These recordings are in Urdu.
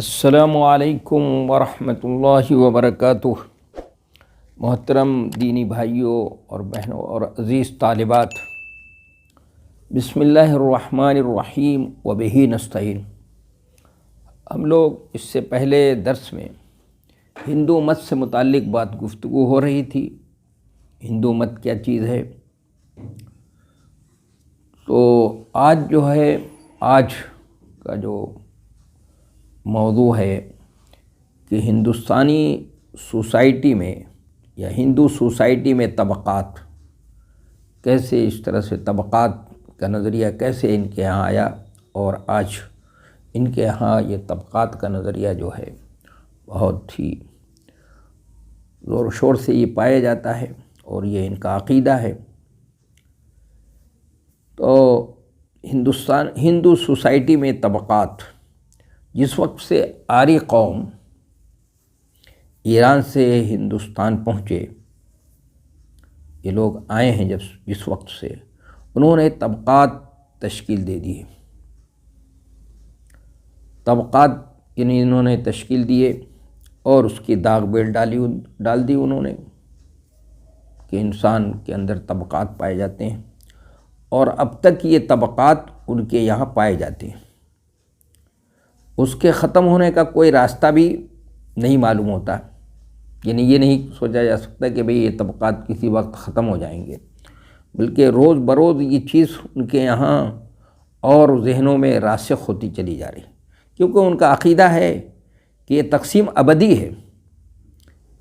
السلام علیکم ورحمۃ اللہ وبرکاتہ۔ محترم دینی بھائیوں اور بہنوں اور عزیز طالبات، بسم اللہ الرحمن الرحیم وبہ نستعین۔ ہم لوگ اس سے پہلے درس میں ہندو مت سے متعلق بات گفتگو ہو رہی تھی، ہندو مت کیا چیز ہے۔ تو آج کا جو موضوع ہے کہ ہندوستانی سوسائٹی میں یا ہندو سوسائٹی میں طبقات کیسے، اس طرح سے طبقات کا نظریہ کیسے ان کے یہاں آیا، اور آج ان کے یہاں یہ طبقات کا نظریہ جو ہے بہت ہی زور و شور سے یہ پایا جاتا ہے اور یہ ان کا عقیدہ ہے۔ تو ہندو سوسائٹی میں طبقات، جس وقت سے آری قوم ایران سے ہندوستان پہنچے، یہ لوگ آئے ہیں جس وقت سے انہوں نے طبقات تشکیل دے دی ہے۔ طبقات یعنی انہوں نے تشکیل دیے اور اس کی داغ بیل ڈال دی انہوں نے کہ انسان کے اندر طبقات پائے جاتے ہیں، اور اب تک یہ طبقات ان کے یہاں پائے جاتے ہیں۔ اس کے ختم ہونے کا کوئی راستہ بھی نہیں معلوم ہوتا، یعنی یہ نہیں سوچا جا سکتا کہ بھئی یہ طبقات کسی وقت ختم ہو جائیں گے، بلکہ روز بروز یہ چیز ان کے یہاں اور ذہنوں میں راسخ ہوتی چلی جا رہی، کیونکہ ان کا عقیدہ ہے کہ یہ تقسیم ابدی ہے،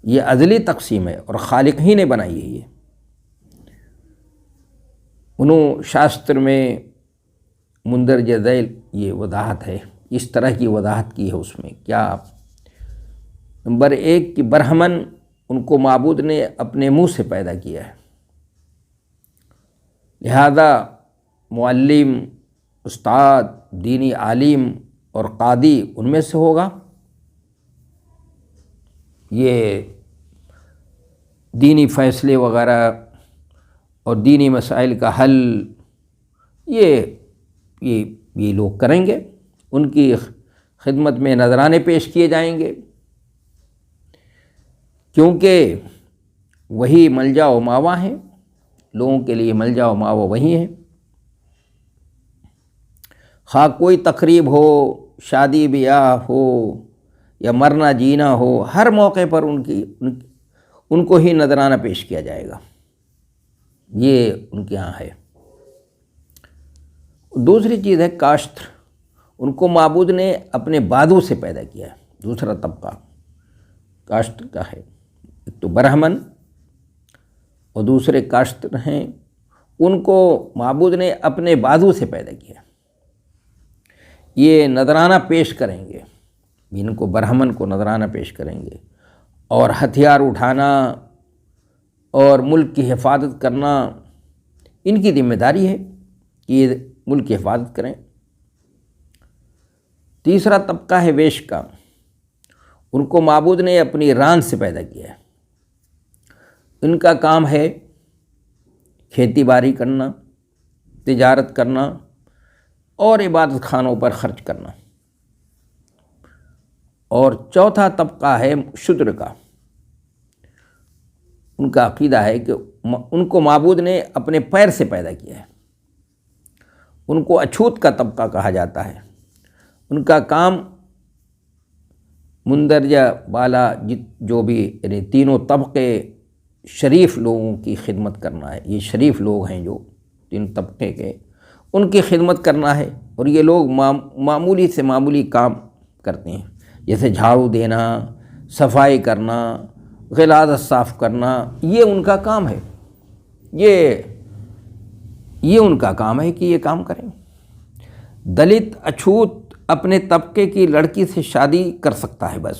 یہ ازلی تقسیم ہے اور خالق ہی نے بنائی ہے۔ یہ انہوں شاستر میں مندرجہ ذیل یہ وضاحت ہے، اس طرح کی وضاحت کی ہے اس میں کیا۔ نمبر 1 کہ برہمن ان کو معبود نے اپنے منہ سے پیدا کیا ہے، لہذا معلم، استاد، دینی عالم اور قاضی ان میں سے ہوگا۔ یہ دینی فیصلے وغیرہ اور دینی مسائل کا حل یہ لوگ کریں گے، ان کی خدمت میں نذرانے پیش کیے جائیں گے، کیونکہ وہی ملجا و ماوا ہیں، لوگوں کے لیے ملجا و ماوا وہی ہیں۔ خواہ کوئی تقریب ہو، شادی بیاہ ہو یا مرنا جینا ہو، ہر موقع پر ان کو ہی نذرانہ پیش کیا جائے گا، یہ ان کے یہاں ہے۔ دوسری چیز ہے کاشت، ان کو معبود نے اپنے بادوں سے پیدا کیا ہے۔ دوسرا طبقہ کاشت کا ہے، ایک تو برہمن اور دوسرے کاشت ہیں، ان کو معبود نے اپنے بادوں سے پیدا کیا۔ یہ نذرانہ پیش کریں گے، ان کو برہمن کو نذرانہ پیش کریں گے، اور ہتھیار اٹھانا اور ملک کی حفاظت کرنا ان کی ذمہ داری ہے کہ یہ ملک کی حفاظت کریں۔ تیسرا طبقہ ہے ویش کا، ان کو معبود نے اپنی ران سے پیدا کیا ہے۔ ان کا کام ہے کھیتی باڑی کرنا، تجارت کرنا اور عبادت خانوں پر خرچ کرنا۔ اور چوتھا طبقہ ہے شودر کا، ان کا عقیدہ ہے کہ ان کو معبود نے اپنے پیر سے پیدا کیا ہے، ان کو اچھوت کا طبقہ کہا جاتا ہے۔ ان کا کام مندرجہ بالا جو بھی یعنی تینوں طبقے شریف لوگوں کی خدمت کرنا ہے۔ یہ شریف لوگ ہیں جو تین طبقے کے، ان کی خدمت کرنا ہے، اور یہ لوگ معمولی سے معمولی کام کرتے ہیں، جیسے جھاڑو دینا، صفائی کرنا، غلاظت صاف کرنا، یہ ان کا کام ہے، یہ ان کا کام ہے کہ یہ کام کریں۔ دلت اچھوت اپنے طبقے کی لڑکی سے شادی کر سکتا ہے بس۔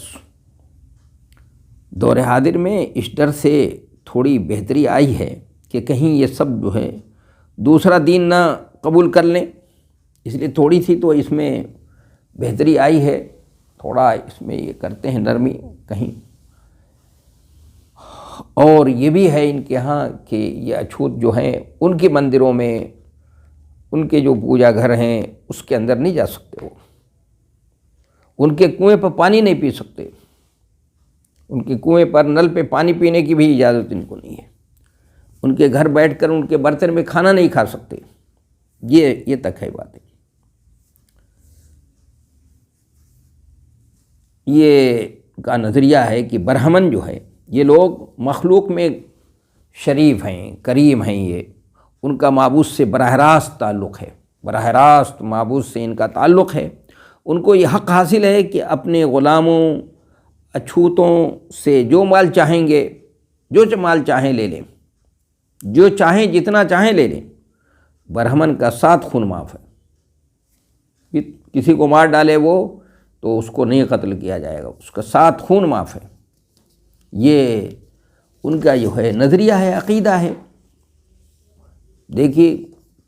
دور حاضر میں اس ڈر سے تھوڑی بہتری آئی ہے کہ کہیں یہ سب جو ہے دوسرا دین نہ قبول کر لیں، اس لیے تھوڑی سی تو اس میں بہتری آئی ہے، تھوڑا اس میں یہ کرتے ہیں نرمی کہیں۔ اور یہ بھی ہے ان کے ہاں کہ یہ اچھوت جو ہیں ان کے مندروں میں، ان کے جو پوجا گھر ہیں اس کے اندر نہیں جا سکتے، ان کے کنویں پر پانی نہیں پی سکتے، ان کے کنویں پر نل پہ پانی پینے کی بھی اجازت ان کو نہیں ہے، ان کے گھر بیٹھ کر ان کے برتن میں کھانا نہیں کھا سکتے، یہ تک ہے باتیں۔ یہ کا نظریہ ہے کہ برہمن جو ہے یہ لوگ مخلوق میں شریف ہیں، کریم ہیں، یہ ان کا معبود سے براہ راست تعلق ہے، براہ راست معبود سے ان کا تعلق ہے۔ ان کو یہ حق حاصل ہے کہ اپنے غلاموں اچھوتوں سے جو مال چاہیں گے، جو مال چاہیں لے لیں، جو چاہیں جتنا چاہیں لے لیں۔ برہمن کا 7 خون معاف ہے، کسی کو مار ڈالے وہ تو اس کو نہیں قتل کیا جائے گا، اس کا 7 خون معاف ہے۔ یہ ان کا جو ہے نظریہ ہے، عقیدہ ہے۔ دیکھیے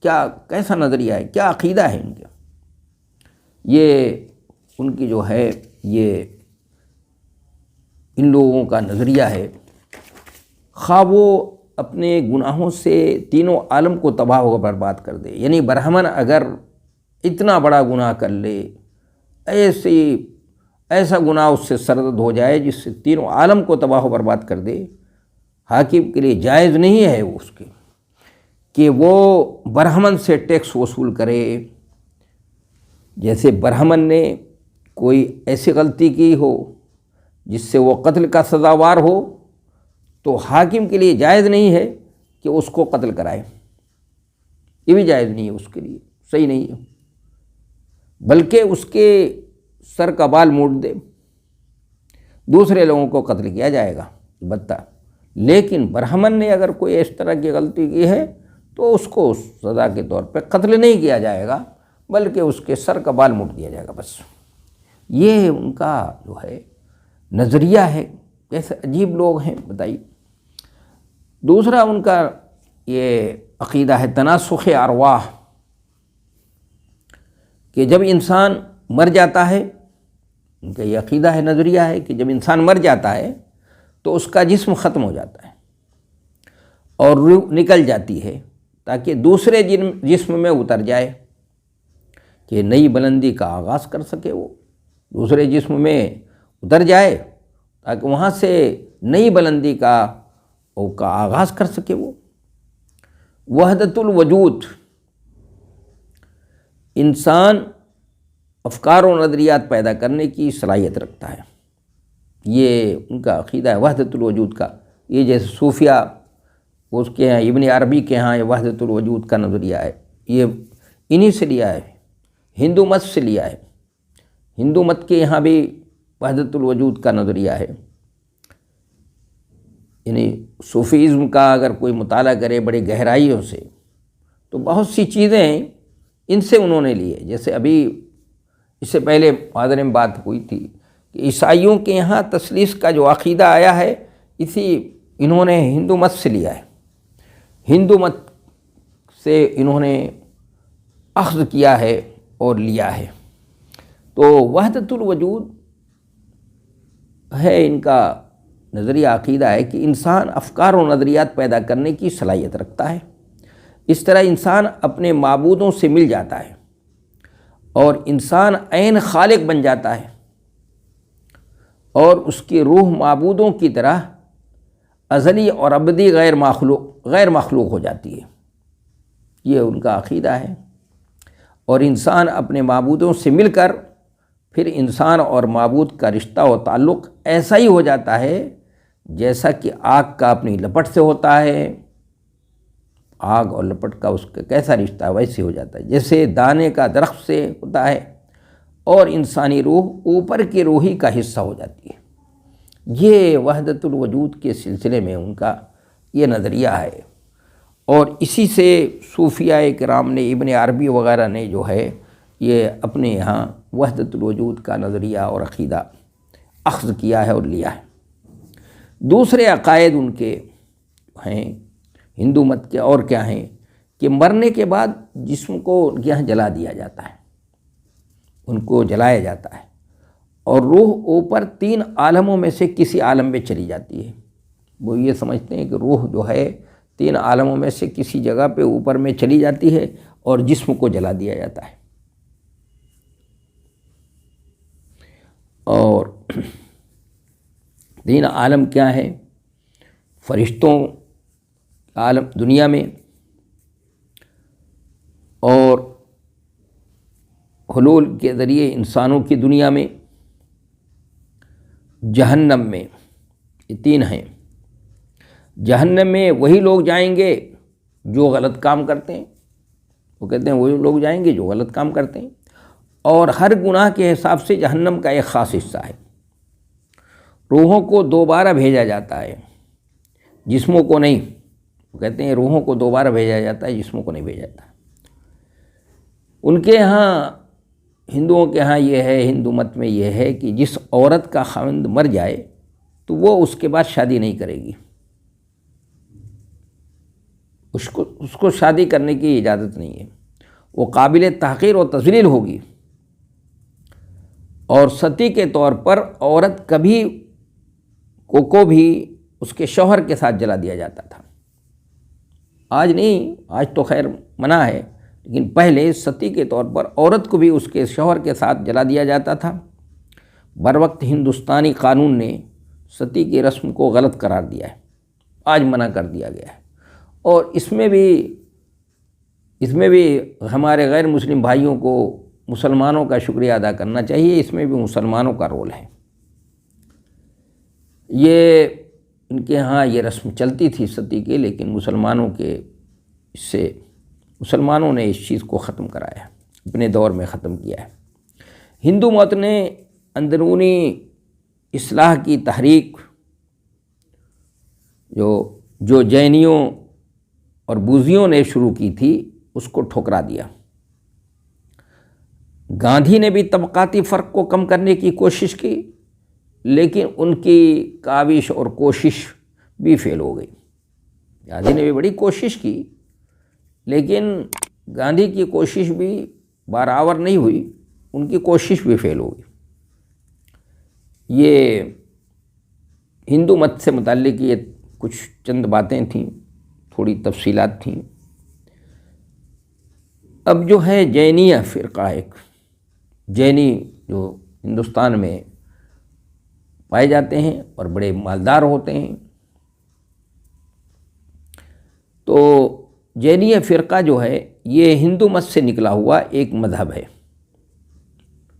کیسا نظریہ ہے، کیا عقیدہ ہے ان کا۔ یہ ان کی جو ہے یہ ان لوگوں کا نظریہ ہے، خواہ وہ اپنے گناہوں سے تینوں عالم کو تباہ و برباد کر دے۔ یعنی برہمن اگر اتنا بڑا گناہ کر لے، ایسا گناہ اس سے سرزد ہو جائے جس سے تینوں عالم کو تباہ و برباد کر دے، حاکم کے لیے جائز نہیں ہے وہ اس کے کہ وہ برہمن سے ٹیکس وصول کرے۔ جیسے برہمن نے کوئی ایسی غلطی کی ہو جس سے وہ قتل کا سزاوار ہو، تو حاکم کے لیے جائز نہیں ہے کہ اس کو قتل کرائے، یہ بھی جائز نہیں ہے اس کے لیے، صحیح نہیں ہے، بلکہ اس کے سر کا بال موڑ دے، دوسرے لوگوں کو قتل کیا جائے گا البتہ۔ لیکن برہمن نے اگر کوئی اس طرح کی غلطی کی ہے تو اس کو سزا کے طور پہ قتل نہیں کیا جائے گا، بلکہ اس کے سر کا بال موڑ دیا جائے گا بس۔ یہ ان کا جو ہے نظریہ ہے۔ کیسے عجیب لوگ ہیں بتائیے۔ دوسرا ان کا یہ عقیدہ ہے تناسخ ارواح، کہ جب انسان مر جاتا ہے، ان کا یہ عقیدہ ہے، نظریہ ہے کہ جب انسان مر جاتا ہے تو اس کا جسم ختم ہو جاتا ہے اور روح نکل جاتی ہے تاکہ دوسرے جسم میں اتر جائے، کہ نئی بلندی کا آغاز کر سکے، وہ دوسرے جسم میں اتر جائے تاکہ وہاں سے نئی بلندی کا آغاز کر سکے۔ وہ وحدت الوجود، انسان افکار و نظریات پیدا کرنے کی صلاحیت رکھتا ہے، یہ ان کا عقیدہ ہے وحدت الوجود کا۔ یہ جیسے صوفیہ اس کے ہیں، ابن عربی کے ہاں یہ وحدت الوجود کا نظریہ ہے، یہ انہی سے لیا ہے، ہندو مت سے لیا ہے۔ ہندو مت کے یہاں بھی وحدت الوجود کا نظریہ ہے۔ یعنی صوفیزم کا اگر کوئی مطالعہ کرے بڑی گہرائیوں سے تو بہت سی چیزیں ان سے انہوں نے لی ہے۔ جیسے ابھی اس سے پہلے محاضرے میں بات ہوئی تھی کہ عیسائیوں کے یہاں تثلیث کا جو عقیدہ آیا ہے اسی انہوں نے ہندو مت سے لیا ہے، ہندو مت سے انہوں نے اخذ کیا ہے اور لیا ہے۔ تو وحدت الوجود ہے ان کا نظریہ، عقیدہ ہے کہ انسان افکار و نظریات پیدا کرنے کی صلاحیت رکھتا ہے۔ اس طرح انسان اپنے معبودوں سے مل جاتا ہے اور انسان عین خالق بن جاتا ہے، اور اس کی روح معبودوں کی طرح ازلی اور ابدی غیر مخلوق ہو جاتی ہے۔ یہ ان کا عقیدہ ہے۔ اور انسان اپنے معبودوں سے مل کر پھر انسان اور معبود کا رشتہ و تعلق ایسا ہی ہو جاتا ہے جیسا کہ آگ کا اپنی لپٹ سے ہوتا ہے۔ آگ اور لپٹ کا اس کا کیسا رشتہ ہے ویسے ہو جاتا ہے جیسے دانے کا درخت سے ہوتا ہے، اور انسانی روح اوپر کی روحی کا حصہ ہو جاتی ہے۔ یہ وحدت الوجود کے سلسلے میں ان کا یہ نظریہ ہے، اور اسی سے صوفیہ کرام نے، ابن عربی وغیرہ نے جو ہے یہ اپنے یہاں وحدت الوجود کا نظریہ اور عقیدہ اخذ کیا ہے اور لیا ہے۔ دوسرے عقائد ان کے ہیں ہندو مت کے، اور کیا ہیں کہ مرنے کے بعد جسم کو یہاں جلا دیا جاتا ہے، ان کو جلایا جاتا ہے، اور روح اوپر 3 عالموں میں سے کسی عالم میں چلی جاتی ہے۔ وہ یہ سمجھتے ہیں کہ روح جو ہے 3 عالموں میں سے کسی جگہ پہ اوپر میں چلی جاتی ہے اور جسم کو جلا دیا جاتا ہے۔ لیکن عالم کیا ہے؟ فرشتوں عالم دنیا میں اور حلول کے ذریعے انسانوں کی دنیا میں، جہنم میں، یہ تین ہیں۔ جہنم میں وہی لوگ جائیں گے جو غلط کام کرتے ہیں، وہ کہتے ہیں وہی لوگ جائیں گے جو غلط کام کرتے ہیں، اور ہر گناہ کے حساب سے جہنم کا ایک خاص حصہ ہے۔ روحوں کو دوبارہ بھیجا جاتا ہے، جسموں کو نہیں۔ وہ کہتے ہیں روحوں کو دوبارہ بھیجا جاتا ہے، جسموں کو نہیں بھیجا جاتا۔ ان کے ہاں، ہندوؤں کے ہاں یہ ہے، ہندو مت میں یہ ہے کہ جس عورت کا خاوند مر جائے تو وہ اس کے بعد شادی نہیں کرے گی، اس کو شادی کرنے کی اجازت نہیں ہے، وہ قابل تحقیر و تذلیل ہوگی۔ اور ستی کے طور پر عورت کبھی کو بھی اس کے شوہر کے ساتھ جلا دیا جاتا تھا۔ آج نہیں، آج تو خیر منع ہے، لیکن پہلے ستی کے طور پر عورت کو بھی اس کے شوہر کے ساتھ جلا دیا جاتا تھا۔ بروقت ہندوستانی قانون نے ستی کی رسم کو غلط قرار دیا ہے، آج منع کر دیا گیا ہے۔ اور اس میں بھی ہمارے غیر مسلم بھائیوں کو مسلمانوں کا شکریہ ادا کرنا چاہیے، اس میں بھی مسلمانوں کا رول ہے۔ یہ ان کے ہاں یہ رسم چلتی تھی ستی کی، لیکن مسلمانوں نے اس چیز کو ختم کرایا، اپنے دور میں ختم کیا ہے۔ ہندو مت نے اندرونی اصلاح کی تحریک جو جینیوں اور بوذیوں نے شروع کی تھی، اس کو ٹھکرا دیا۔ گاندھی نے بھی طبقاتی فرق کو کم کرنے کی کوشش کی، لیکن ان کی کاوش اور کوشش بھی فیل ہو گئی۔ گاندھی نے بھی بڑی کوشش کی، لیکن گاندھی کی کوشش بھی برابر نہیں ہوئی، ان کی کوشش بھی فیل ہو گئی۔ یہ ہندو مت سے متعلق یہ کچھ چند باتیں تھیں، تھوڑی تفصیلات تھیں۔ اب جو ہے جینیہ فرقہ، ایک جینی جو ہندوستان میں پائے جاتے ہیں اور بڑے مالدار ہوتے ہیں، تو جینیہ فرقہ جو ہے یہ ہندو مت سے نکلا ہوا ایک مذہب ہے۔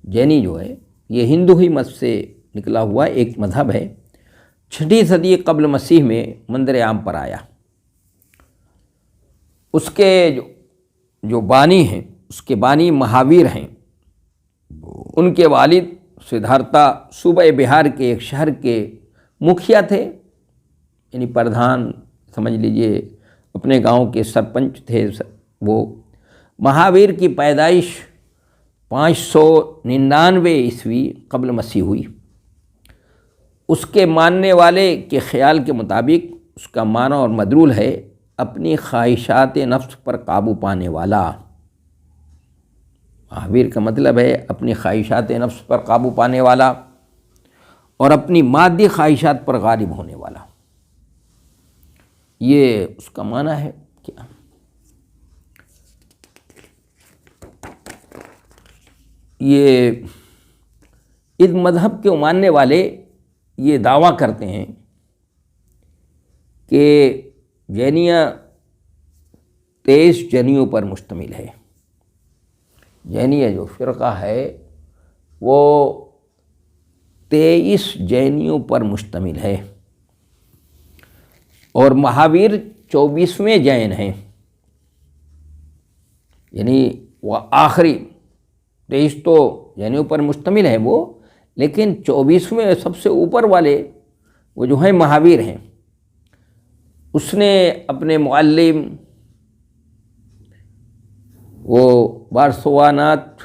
جینی جو ہے یہ ہندو ہی مت سے نکلا ہوا ایک مذہب ہے۔ 6 صدی قبل مسیح میں منظر عام پر آیا۔ اس کے جو بانی ہیں، اس کے بانی مہاویر ہیں۔ ان کے والد سدھارتھا صوبہ بہار کے ایک شہر کے مکھیا تھے، یعنی پردھان سمجھ لیجئے، اپنے گاؤں کے سرپنچ تھے وہ۔ مہاویر کی پیدائش 599 عیسوی قبل مسیح ہوئی۔ اس کے ماننے والے کے خیال کے مطابق اس کا معنی اور مدلول ہے اپنی خواہشات نفس پر قابو پانے والا۔ مہاویر کا مطلب ہے اپنی خواہشات نفس پر قابو پانے والا اور اپنی مادی خواہشات پر غالب ہونے والا، یہ اس کا معنی ہے۔ کیا یہ اس مذہب کے ماننے والے یہ دعویٰ کرتے ہیں کہ جینیہ 23 جینیوں پر مشتمل ہے۔ جینیہ جو فرقہ ہے وہ 23 جینیوں پر مشتمل ہے، اور مہاویر 24ویں جین ہیں، یعنی وہ آخری 23 تو جینیوں پر مشتمل ہے وہ، لیکن 24ویں سب سے اوپر والے وہ جو ہیں مہاویر ہیں۔ اس نے اپنے معلم وہ بارسواناتھ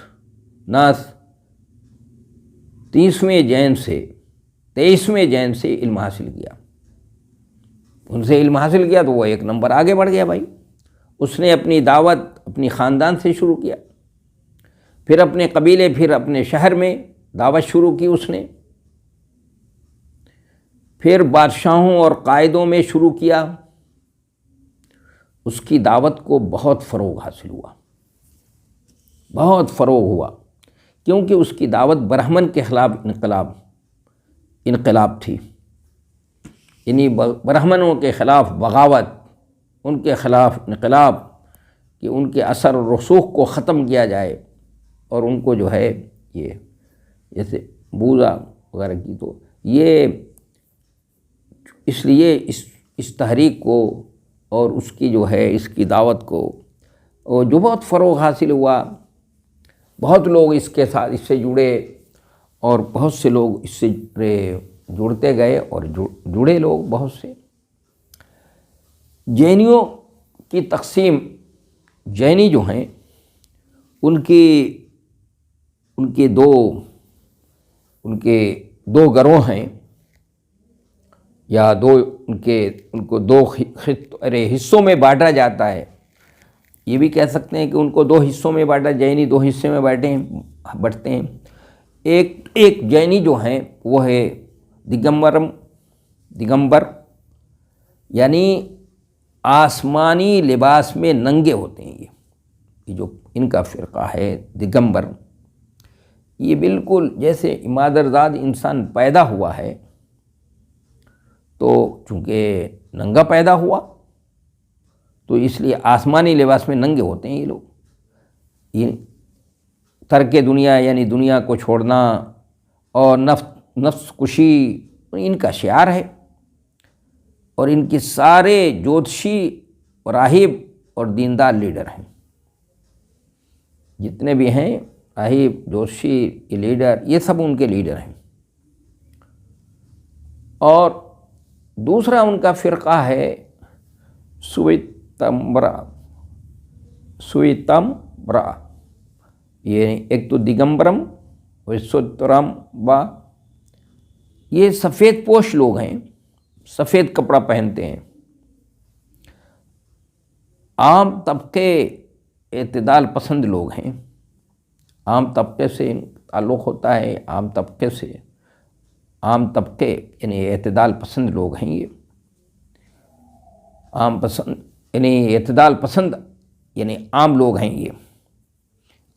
23ویں جین سے علم حاصل کیا۔ ان سے علم حاصل کیا تو وہ ایک نمبر آگے بڑھ گیا بھائی۔ اس نے اپنی دعوت اپنی خاندان سے شروع کیا، پھر اپنے قبیلے، پھر اپنے شہر میں دعوت شروع کی اس نے، پھر بادشاہوں اور قائدوں میں شروع کیا۔ اس کی دعوت کو بہت فروغ حاصل ہوا، بہت فروغ ہوا، کیونکہ اس کی دعوت برہمن کے خلاف انقلاب تھی۔ یعنی برہمنوں کے خلاف بغاوت، ان کے خلاف انقلاب، کہ ان کے اثر و رسوخ کو ختم کیا جائے، اور ان کو جو ہے یہ جیسے بوزا وغیرہ کی، تو یہ اس لیے اس تحریک کو اور اس کی جو ہے اس کی دعوت کو جو بہت فروغ حاصل ہوا، بہت لوگ اس کے ساتھ اس سے جڑے، اور بہت سے لوگ اس سے جڑتے گئے، اور جڑے لوگ بہت سے۔ جینیوں کی تقسیم، جینی جو ہیں ان کے دو گروہ ہیں، یا ان کو دو حصوں میں بانٹا جاتا ہے۔ یہ بھی کہہ سکتے ہیں کہ ان کو دو حصوں میں بانٹا، جینی دو حصے میں بانٹتے ہیں۔ ایک جینی جو ہیں وہ ہے دگمبر، یعنی آسمانی لباس میں ننگے ہوتے ہیں۔ یہ جو ان کا فرقہ ہے دگمبر، یہ بالکل جیسے مادرزاد انسان پیدا ہوا ہے، تو چونکہ ننگا پیدا ہوا تو اس لیے آسمانی لباس میں ننگے ہوتے ہیں یہ لوگ۔ یہ ترک دنیا یعنی دنیا کو چھوڑنا اور نفس کشی ان کا شعار ہے، اور ان کے سارے جوتشی، راہب اور دیندار لیڈر ہیں۔ جتنے بھی ہیں راہب، جوتشی کے لیڈر، یہ سب ان کے لیڈر ہیں۔ اور دوسرا ان کا فرقہ ہے سویتمبرا، یہ ایک تو دگمبرم اور سوترمبا، یہ سفید پوش لوگ ہیں، سفید کپڑا پہنتے ہیں، عام طبقے اعتدال پسند لوگ ہیں۔ عام طبقے سے تعلق ہوتا ہے، عام طبقے یعنی اعتدال پسند لوگ ہیں۔ یہ اعتدال پسند یعنی عام لوگ ہیں، یہ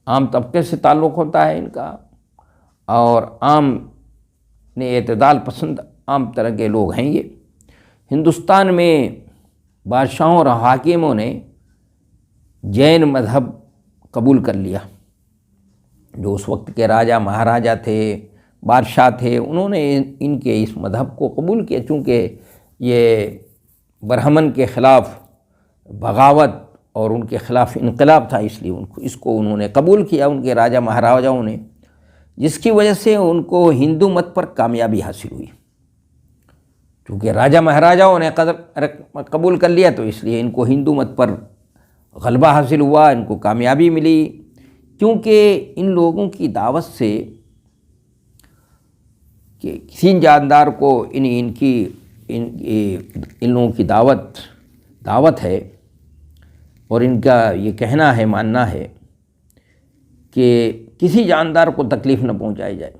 عام طبقے سے تعلق ہوتا ہے ان کا، اور اعتدال پسند عام طرح کے لوگ ہیں یہ۔ ہندوستان میں بادشاہوں اور حاکموں نے جین مذہب قبول کر لیا۔ جو اس وقت کے راجا مہاراجا تھے، بادشاہ تھے، انہوں نے ان کے اس مذہب کو قبول کیا، چونکہ یہ برہمن کے خلاف بغاوت اور ان کے خلاف انقلاب تھا، اس لیے اس کو انہوں نے قبول کیا، ان کے راجا مہاراجاؤں نے، جس کی وجہ سے ان کو ہندو مت پر کامیابی حاصل ہوئی۔ چونکہ راجا مہاراجاؤں نے قبول کر لیا تو اس لیے ان کو ہندو مت پر غلبہ حاصل ہوا، ان کو کامیابی ملی، کیونکہ ان لوگوں کی دعوت سے کہ کسی جاندار کو ان لوگوں کی دعوت ہے، اور ان کا یہ کہنا ہے، ماننا ہے کہ کسی جاندار کو تکلیف نہ پہنچائی جائے،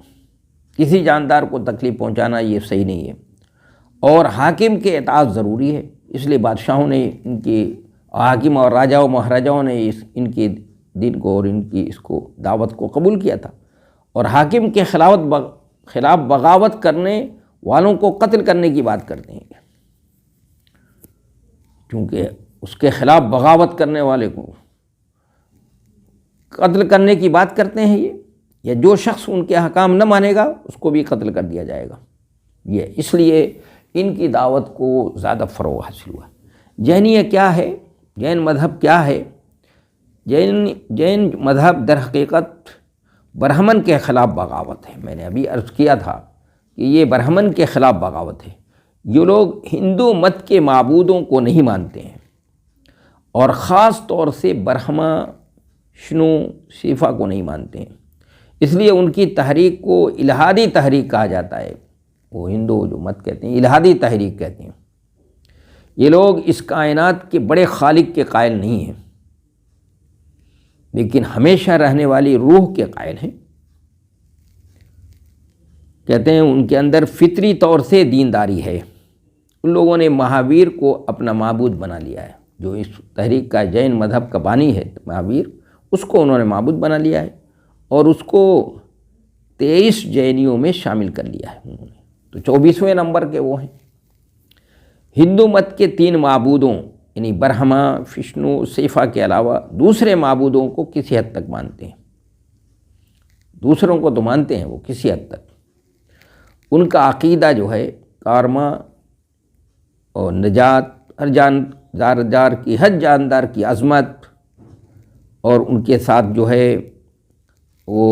کسی جاندار کو تکلیف پہنچانا یہ صحیح نہیں ہے، اور حاکم کے اطاعت ضروری ہے۔ اس لیے بادشاہوں نے ان کی حاکم اور راجاؤں مہاراجاؤں نے ان کے دین کو اور ان کی اس کو دعوت کو قبول کیا تھا، اور حاکم کے خلاف بغاوت کرنے والوں کو قتل کرنے کی بات کرتے ہیں، کیونکہ اس کے خلاف بغاوت کرنے والے کو قتل کرنے کی بات کرتے ہیں یہ، یا جو شخص ان کے احکام نہ مانے گا اس کو بھی قتل کر دیا جائے گا یہ، اس لیے ان کی دعوت کو زیادہ فروغ حاصل ہوا۔ جینیہ کیا ہے؟ جین مذہب کیا ہے؟ جین مذہب در حقیقت برہمن کے خلاف بغاوت ہے۔ میں نے ابھی عرض کیا تھا کہ یہ برہمن کے خلاف بغاوت ہے۔ یہ لوگ ہندو مت کے معبودوں کو نہیں مانتے ہیں، اور خاص طور سے برہما، شنو، شیفا کو نہیں مانتے ہیں، اس لیے ان کی تحریک کو الہادی تحریک کہا جاتا ہے۔ وہ ہندو جو مت کہتے ہیں الہادی تحریک کہتے ہیں۔ یہ لوگ اس کائنات کے بڑے خالق کے قائل نہیں ہیں، لیکن ہمیشہ رہنے والی روح کے قائل ہیں۔ کہتے ہیں ان کے اندر فطری طور سے دینداری ہے۔ ان لوگوں نے مہاویر کو اپنا معبود بنا لیا ہے، جو اس تحریک کا جین مذہب کا بانی ہے مہاویر، اس کو انہوں نے معبود بنا لیا ہے، اور اس کو 23 جینیوں میں شامل کر لیا ہے انہوں نے، تو 24ویں نمبر کے وہ ہیں۔ ہندو مت کے 3 معبودوں یعنی برہما، وشنو، شیفا کے علاوہ دوسرے معبودوں کو کسی حد تک مانتے ہیں، دوسروں کو تو مانتے ہیں وہ کسی حد تک۔ ان کا عقیدہ جو ہے کارما اور نجات، ہر جاندار کی عظمت، اور ان کے ساتھ جو ہے وہ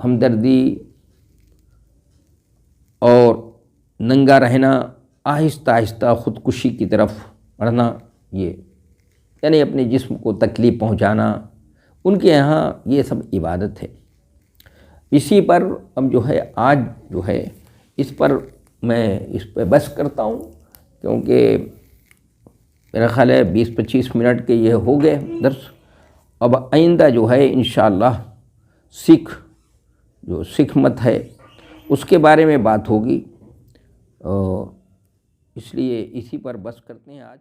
ہمدردی اور ننگا رہنا، آہستہ آہستہ خودکشی کی طرف بڑھنا، یہ یعنی اپنے جسم کو تکلیف پہنچانا، ان کے یہاں یہ سب عبادت ہے۔ اسی پر اب جو ہے آج جو ہے اس پر میں اس پہ بس کرتا ہوں، کیونکہ میرا خیال ہے 20-25 منٹ کے یہ ہو گئے درس۔ اب آئندہ جو ہے انشاءاللہ سکھ مت ہے اس کے بارے میں بات ہوگی، اس لیے اسی پر بس کرتے ہیں آج۔